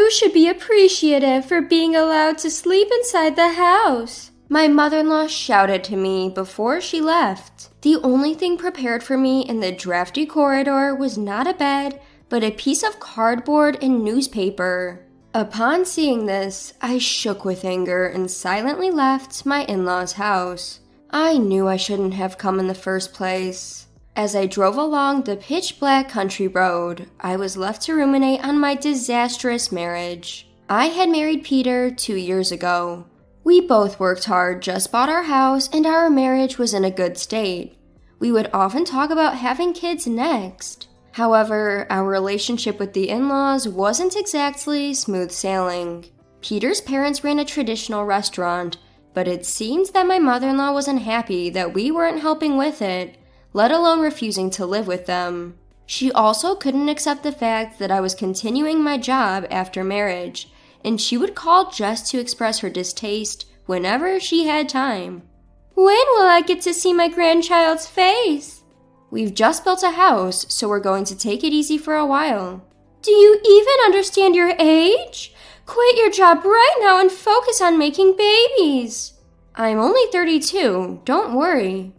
You should be appreciative for being allowed to sleep inside the house," my mother-in-law shouted to me before she left. The only thing prepared for me in the drafty corridor was not a bed, but a piece of cardboard and newspaper. Upon seeing this, I shook with anger and silently left my in-laws' house. I knew I shouldn't have come in the first place. As I drove along the pitch-black country road, I was left to ruminate on my disastrous marriage. I had married Peter 2 years ago. We both worked hard, just bought our house, and our marriage was in a good state. We would often talk about having kids next. However, our relationship with the in-laws wasn't exactly smooth sailing. Peter's parents ran a traditional restaurant, but it seems that my mother-in-law was unhappy that we weren't helping with it, let alone refusing to live with them. She also couldn't accept the fact that I was continuing my job after marriage, and she would call just to express her distaste whenever she had time. "When will I get to see my grandchild's face?" "We've just built a house, so we're going to take it easy for a while." "Do you even understand your age? Quit your job right now and focus on making babies." "I'm only 32, don't worry."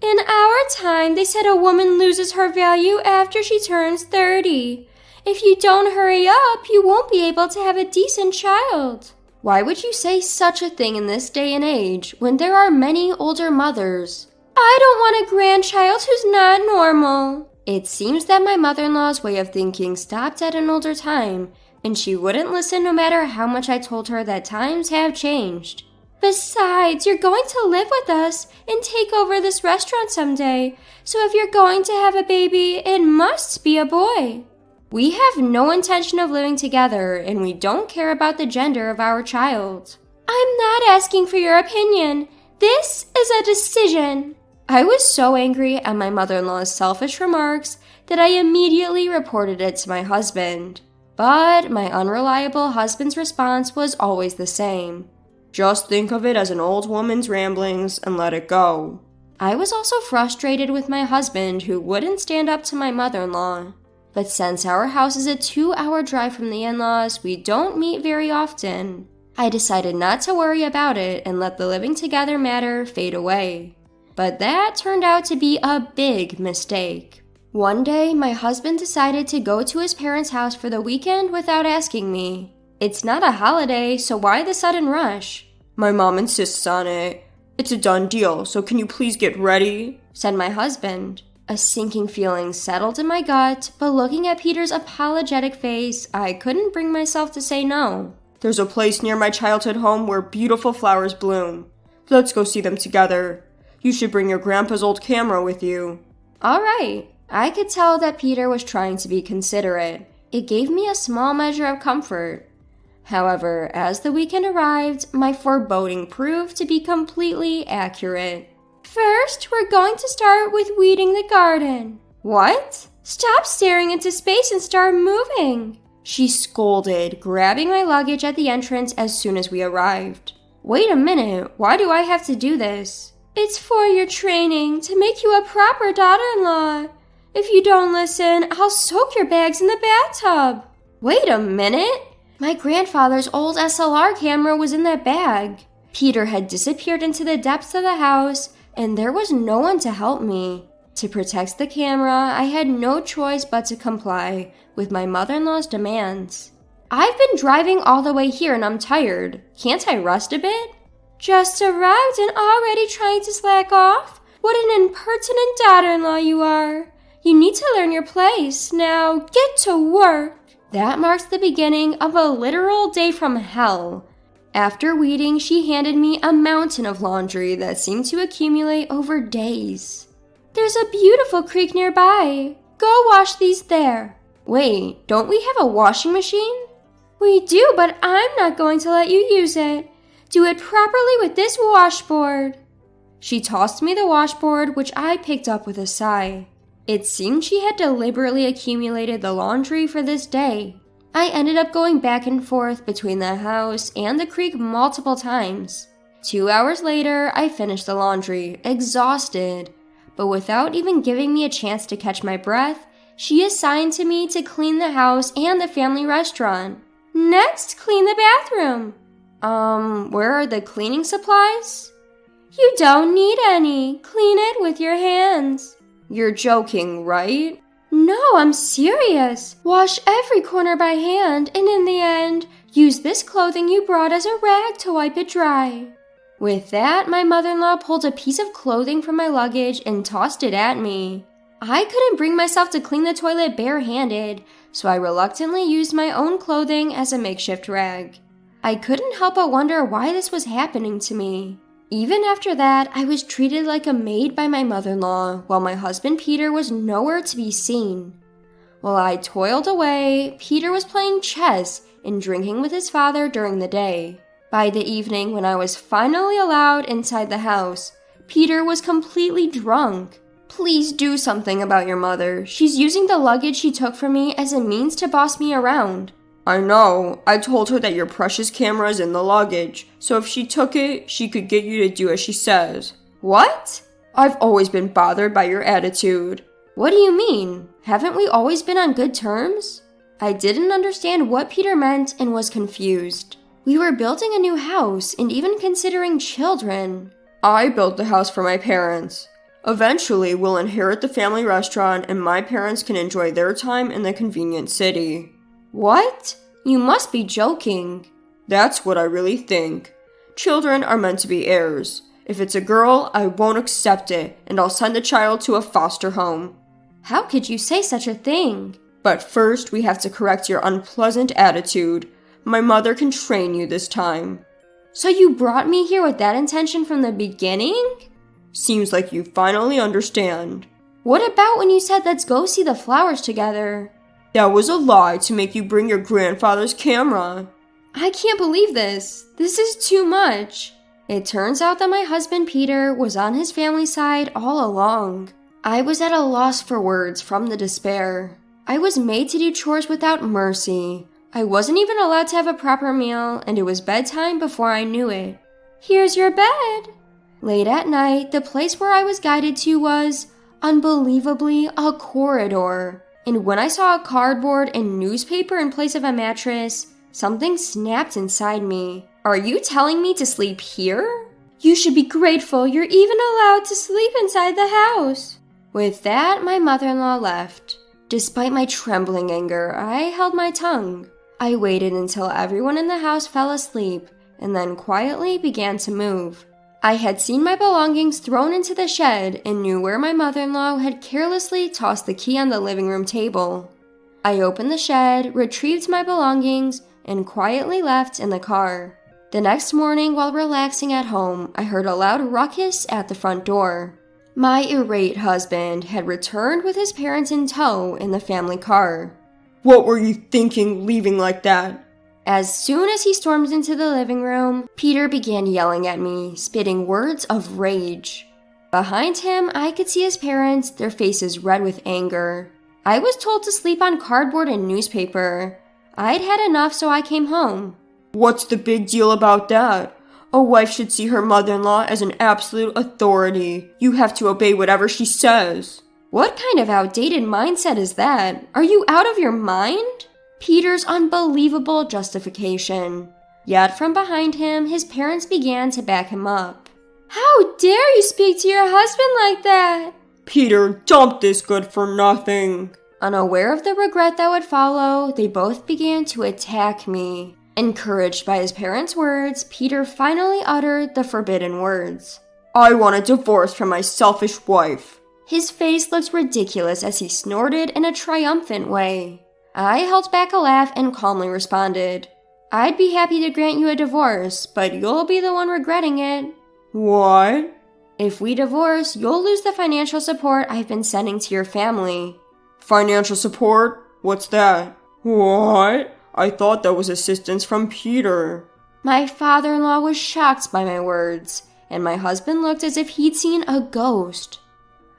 "In our time, they said a woman loses her value after she turns 30. If you don't hurry up, you won't be able to have a decent child." Why would you say such a thing in this day and age when there are many older mothers? "I don't want a grandchild who's not normal." It seems that my mother-in-law's way of thinking stopped at an older time, and she wouldn't listen no matter how much I told her that times have changed. "Besides, you're going to live with us and take over this restaurant someday, so if you're going to have a baby, it must be a boy." We have no intention of living together, and we don't care about the gender of our child. "I'm not asking for your opinion. This is a decision." I was so angry at my mother-in-law's selfish remarks that I immediately reported it to my husband. But my unreliable husband's response was always the same. "Just think of it as an old woman's ramblings and let it go." I was also frustrated with my husband, who wouldn't stand up to my mother-in-law. But since our house is a 2-hour drive from the in-laws, we don't meet very often. I decided not to worry about it and let the living together matter fade away. But that turned out to be a big mistake. One day, my husband decided to go to his parents' house for the weekend without asking me. It's not a holiday, so why the sudden rush? "My mom insists on it. It's a done deal, so can you please get ready?" said my husband. A sinking feeling settled in my gut, but looking at Peter's apologetic face, I couldn't bring myself to say no. "There's a place near my childhood home where beautiful flowers bloom. Let's go see them together. You should bring your grandpa's old camera with you." All right. I could tell that Peter was trying to be considerate. It gave me a small measure of comfort. However, as the weekend arrived, my foreboding proved to be completely accurate. "First, we're going to start with weeding the garden." "What?" "Stop staring into space and start moving," she scolded, grabbing my luggage at the entrance as soon as we arrived. "Wait a minute, why do I have to do this?" "It's for your training, to make you a proper daughter-in-law. If you don't listen, I'll soak your bags in the bathtub." "Wait a minute! My grandfather's old SLR camera was in that bag." Peter had disappeared into the depths of the house, and there was no one to help me. To protect the camera, I had no choice but to comply with my mother-in-law's demands. "I've been driving all the way here and I'm tired. Can't I rest a bit?" "Just arrived and already trying to slack off? What an impertinent daughter-in-law you are. You need to learn your place. Now, get to work." That marks the beginning of a literal day from hell. After weeding, she handed me a mountain of laundry that seemed to accumulate over days. "There's a beautiful creek nearby. Go wash these there." "Wait, don't we have a washing machine?" "We do, but I'm not going to let you use it. Do it properly with this washboard." She tossed me the washboard, which I picked up with a sigh. It seemed she had deliberately accumulated the laundry for this day. I ended up going back and forth between the house and the creek multiple times. 2 hours later, I finished the laundry, exhausted. But without even giving me a chance to catch my breath, she assigned to me to clean the house and the family restaurant. Next, clean the bathroom. Where are the cleaning supplies? You don't need any. Clean it with your hands. You're joking, right? No, I'm serious. Wash every corner by hand, and in the end, use this clothing you brought as a rag to wipe it dry. With that, my mother-in-law pulled a piece of clothing from my luggage and tossed it at me. I couldn't bring myself to clean the toilet barehanded, so I reluctantly used my own clothing as a makeshift rag. I couldn't help but wonder why this was happening to me. Even after that, I was treated like a maid by my mother-in-law, while my husband Peter was nowhere to be seen. While I toiled away, Peter was playing chess and drinking with his father during the day. By the evening, when I was finally allowed inside the house, Peter was completely drunk. Please do something about your mother. She's using the luggage she took from me as a means to boss me around. I know. I told her that your precious camera is in the luggage, so if she took it, she could get you to do as she says. What? I've always been bothered by your attitude. What do you mean? Haven't we always been on good terms? I didn't understand what Peter meant and was confused. We were building a new house and even considering children. I built the house for my parents. Eventually, we'll inherit the family restaurant and my parents can enjoy their time in the convenient city. What? You must be joking. That's what I really think. Children are meant to be heirs. If it's a girl, I won't accept it, and I'll send the child to a foster home. How could you say such a thing? But first, we have to correct your unpleasant attitude. My mother can train you this time. So you brought me here with that intention from the beginning? Seems like you finally understand. What about when you said let's go see the flowers together? That was a lie to make you bring your grandfather's camera. I can't believe this. This is too much. It turns out that my husband Peter was on his family side all along. I was at a loss for words from the despair. I was made to do chores without mercy. I wasn't even allowed to have a proper meal, and it was bedtime before I knew it. Here's your bed. Late at night, the place where I was guided to was, unbelievably, a corridor. And when I saw a cardboard and newspaper in place of a mattress, something snapped inside me. Are you telling me to sleep here? You should be grateful you're even allowed to sleep inside the house. With that, my mother-in-law left. Despite my trembling anger, I held my tongue. I waited until everyone in the house fell asleep, and then quietly began to move. I had seen my belongings thrown into the shed and knew where my mother-in-law had carelessly tossed the key on the living room table. I opened the shed, retrieved my belongings, and quietly left in the car. The next morning, while relaxing at home, I heard a loud ruckus at the front door. My irate husband had returned with his parents in tow in the family car. What were you thinking leaving like that? As soon as he stormed into the living room, Peter began yelling at me, spitting words of rage. Behind him, I could see his parents, their faces red with anger. I was told to sleep on cardboard and newspaper. I'd had enough, so I came home. What's the big deal about that? A wife should see her mother-in-law as an absolute authority. You have to obey whatever she says. What kind of outdated mindset is that? Are you out of your mind? Peter's unbelievable justification. Yet from behind him, his parents began to back him up. How dare you speak to your husband like that? Peter, dump this good-for-nothing. Unaware of the regret that would follow, they both began to attack me. Encouraged by his parents' words, Peter finally uttered the forbidden words. I want a divorce from my selfish wife. His face looked ridiculous as he snorted in a triumphant way. I held back a laugh and calmly responded, I'd be happy to grant you a divorce, but you'll be the one regretting it. What? If we divorce, you'll lose the financial support I've been sending to your family. Financial support? What's that? What? I thought that was assistance from Peter. My father-in-law was shocked by my words, and my husband looked as if he'd seen a ghost.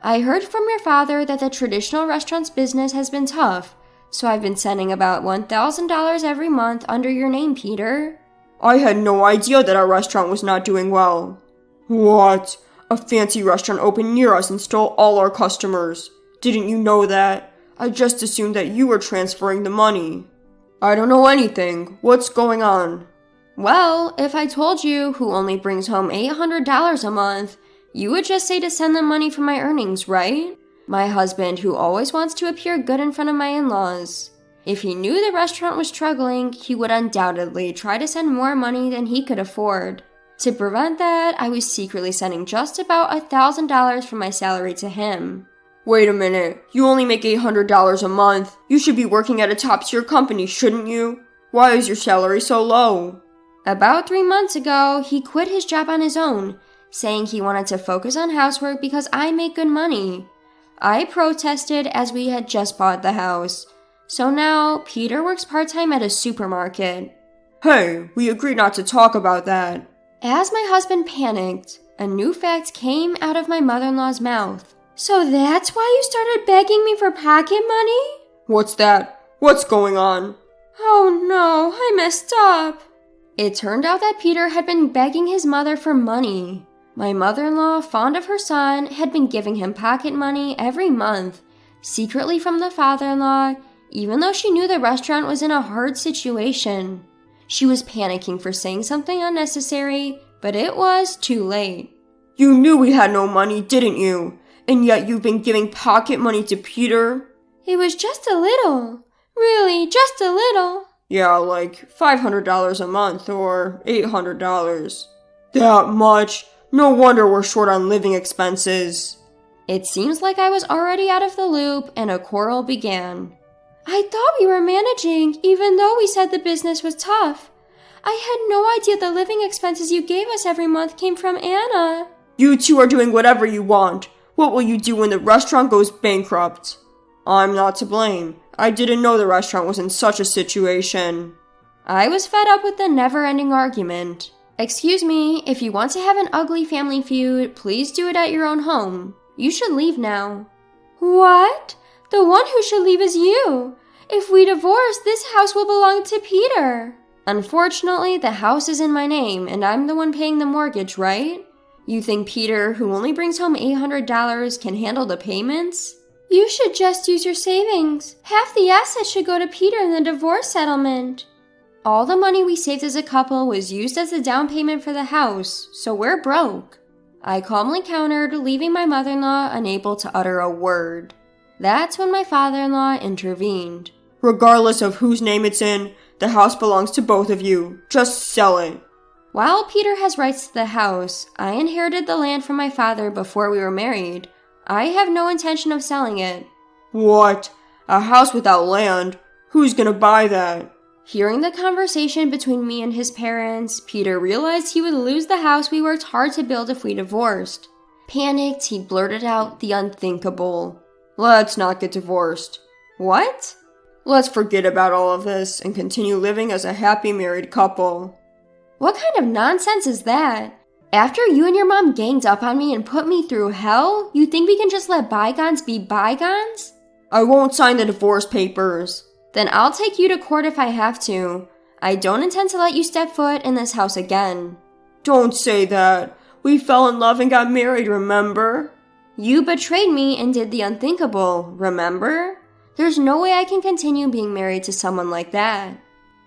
I heard from your father that the traditional restaurant's business has been tough, so I've been sending about $1,000 every month under your name, Peter. I had no idea that our restaurant was not doing well. What? A fancy restaurant opened near us and stole all our customers. Didn't you know that? I just assumed that you were transferring the money. I don't know anything. What's going on? Well, if I told you who only brings home $800 a month, you would just say to send them money from my earnings, right? My husband who always wants to appear good in front of my in-laws. If he knew the restaurant was struggling, he would undoubtedly try to send more money than he could afford. To prevent that, I was secretly sending just about $1,000 from my salary to him. Wait a minute, you only make $800 a month. You should be working at a top-tier company, shouldn't you? Why is your salary so low? About 3 months ago, he quit his job on his own, saying he wanted to focus on housework because I make good money. I protested as we had just bought the house. So now, Peter works part-time at a supermarket. Hey, we agreed not to talk about that. As my husband panicked, a new fact came out of my mother-in-law's mouth. So that's why you started begging me for pocket money? What's that? What's going on? Oh no, I messed up. It turned out that Peter had been begging his mother for money. My mother-in-law, fond of her son, had been giving him pocket money every month, secretly from the father-in-law, even though she knew the restaurant was in a hard situation. She was panicking for saying something unnecessary, but it was too late. You knew we had no money, didn't you? And yet you've been giving pocket money to Peter? It was just a little. Really, just a little. Yeah, like $500 a month or $800. That much? No wonder we're short on living expenses. It seems like I was already out of the loop and a quarrel began. I thought we were managing, even though we said the business was tough. I had no idea the living expenses you gave us every month came from Anna. You two are doing whatever you want. What will you do when the restaurant goes bankrupt? I'm not to blame. I didn't know the restaurant was in such a situation. I was fed up with the never-ending argument. Excuse me, if you want to have an ugly family feud, please do it at your own home. You should leave now. What? The one who should leave is you. If we divorce, this house will belong to Peter. Unfortunately, the house is in my name, and I'm the one paying the mortgage, right? You think Peter, who only brings home $800, can handle the payments? You should just use your savings. Half the assets should go to Peter in the divorce settlement. All the money we saved as a couple was used as a down payment for the house, so we're broke. I calmly countered, leaving my mother-in-law unable to utter a word. That's when my father-in-law intervened. Regardless of whose name it's in, the house belongs to both of you. Just sell it. While Peter has rights to the house, I inherited the land from my father before we were married. I have no intention of selling it. What? A house without land? Who's gonna buy that? Hearing the conversation between me and his parents, Peter realized he would lose the house we worked hard to build if we divorced. Panicked, he blurted out the unthinkable. Let's not get divorced. What? Let's forget about all of this and continue living as a happy married couple. What kind of nonsense is that? After you and your mom ganged up on me and put me through hell, you think we can just let bygones be bygones? I won't sign the divorce papers. Then I'll take you to court if I have to. I don't intend to let you step foot in this house again. Don't say that. We fell in love and got married, remember? You betrayed me and did the unthinkable, remember? There's no way I can continue being married to someone like that.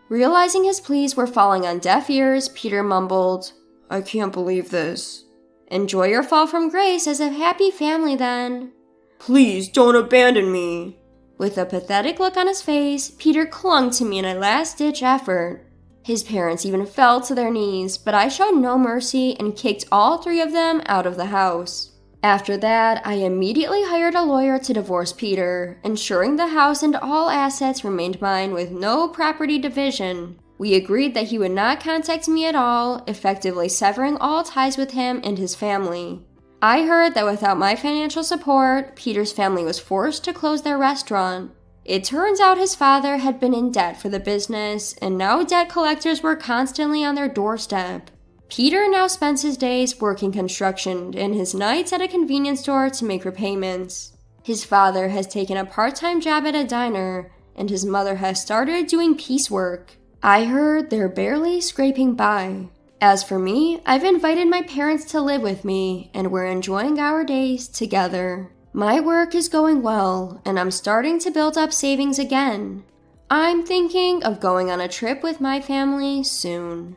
Realizing his pleas were falling on deaf ears, Peter mumbled, I can't believe this. Enjoy your fall from grace as a happy family then. Please don't abandon me. With a pathetic look on his face, Peter clung to me in a last-ditch effort. His parents even fell to their knees, but I showed no mercy and kicked all three of them out of the house. After that, I immediately hired a lawyer to divorce Peter, ensuring the house and all assets remained mine with no property division. We agreed that he would not contact me at all, effectively severing all ties with him and his family. I heard that without my financial support, Peter's family was forced to close their restaurant. It turns out his father had been in debt for the business, and now debt collectors were constantly on their doorstep. Peter now spends his days working construction and his nights at a convenience store to make repayments. His father has taken a part-time job at a diner, and his mother has started doing piecework. I heard they're barely scraping by. As for me, I've invited my parents to live with me, and we're enjoying our days together. My work is going well, and I'm starting to build up savings again. I'm thinking of going on a trip with my family soon.